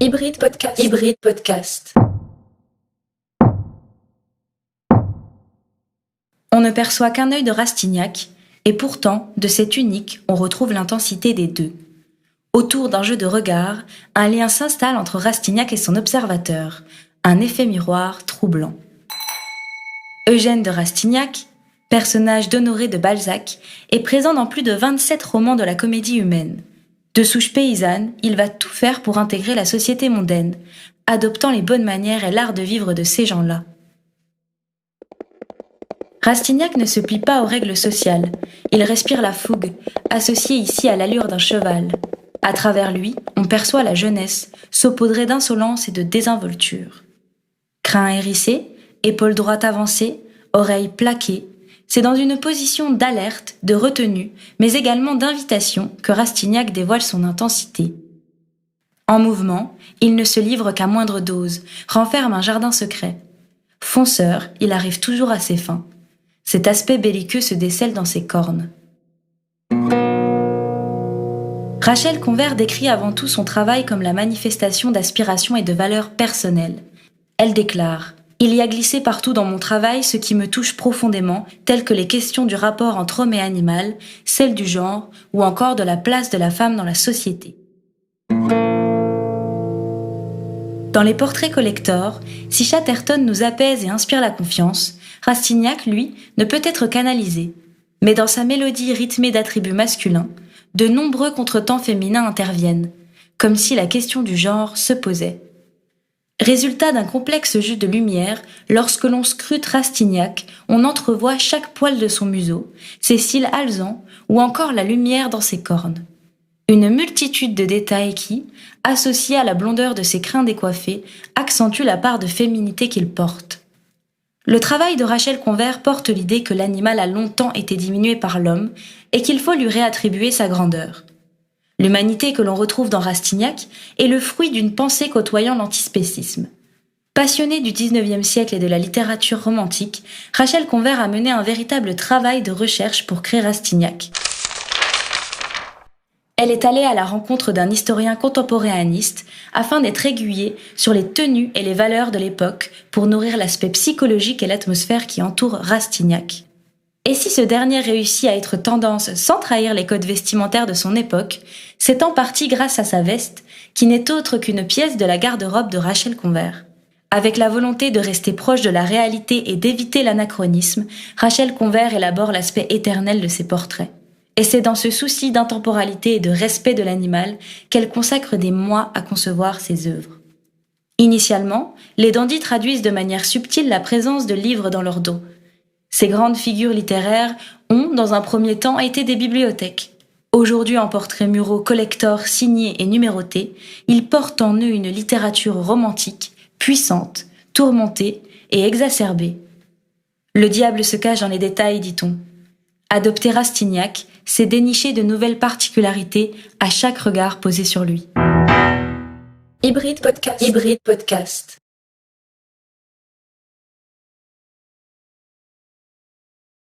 Hybride podcast. Hybride podcast. On ne perçoit qu'un œil de Rastignac, et pourtant, de cet unique, on retrouve l'intensité des deux. Autour d'un jeu de regard, un lien s'installe entre Rastignac et son observateur, un effet miroir troublant. Eugène de Rastignac, personnage d'Honoré de Balzac, est présent dans plus de 27 romans de la comédie humaine. De souche paysanne, il va tout faire pour intégrer la société mondaine, adoptant les bonnes manières et l'art de vivre de ces gens-là. Rastignac ne se plie pas aux règles sociales, il respire la fougue, associée ici à l'allure d'un cheval. À travers lui, on perçoit la jeunesse, saupoudrée d'insolence et de désinvolture. Crins hérissés, épaules droites avancées, oreilles plaquées, c'est dans une position d'alerte, de retenue, mais également d'invitation que Rastignac dévoile son intensité. En mouvement, il ne se livre qu'à moindre dose, renferme un jardin secret. Fonceur, il arrive toujours à ses fins. Cet aspect belliqueux se décèle dans ses cornes. Rachel Convert décrit avant tout son travail comme la manifestation d'aspirations et de valeurs personnelles. Elle déclare « Il y a glissé partout dans mon travail ce qui me touche profondément, telles que les questions du rapport entre homme et animal, celles du genre, ou encore de la place de la femme dans la société. » Dans les portraits collector, si Chatterton nous apaise et inspire la confiance, Rastignac, lui, ne peut être canalisé. Mais dans sa mélodie rythmée d'attributs masculins, de nombreux contretemps féminins interviennent, comme si la question du genre se posait. Résultat d'un complexe jeu de lumière, lorsque l'on scrute Rastignac, on entrevoit chaque poil de son museau, ses cils alezans ou encore la lumière dans ses cornes. Une multitude de détails qui, associés à la blondeur de ses crins décoiffés, accentuent la part de féminité qu'il porte. Le travail de Rachel Convert porte l'idée que l'animal a longtemps été diminué par l'homme et qu'il faut lui réattribuer sa grandeur. L'humanité que l'on retrouve dans Rastignac est le fruit d'une pensée côtoyant l'antispécisme. Passionnée du XIXe siècle et de la littérature romantique, Rachel Convert a mené un véritable travail de recherche pour créer Rastignac. Elle est allée à la rencontre d'un historien contemporanéiste afin d'être aiguillée sur les tenues et les valeurs de l'époque pour nourrir l'aspect psychologique et l'atmosphère qui entoure Rastignac. Et si ce dernier réussit à être tendance sans trahir les codes vestimentaires de son époque, c'est en partie grâce à sa veste, qui n'est autre qu'une pièce de la garde-robe de Rachel Convert. Avec la volonté de rester proche de la réalité et d'éviter l'anachronisme, Rachel Convert élabore l'aspect éternel de ses portraits. Et c'est dans ce souci d'intemporalité et de respect de l'animal qu'elle consacre des mois à concevoir ses œuvres. Initialement, les dandys traduisent de manière subtile la présence de livres dans leur dos. Ces grandes figures littéraires ont, dans un premier temps, été des bibliothèques. Aujourd'hui en portraits muraux collector signés et numérotés, ils portent en eux une littérature romantique, puissante, tourmentée et exacerbée. Le diable se cache dans les détails, dit-on. Adopter Rastignac, c'est dénicher de nouvelles particularités à chaque regard posé sur lui. Hybride podcast. Hybride podcast.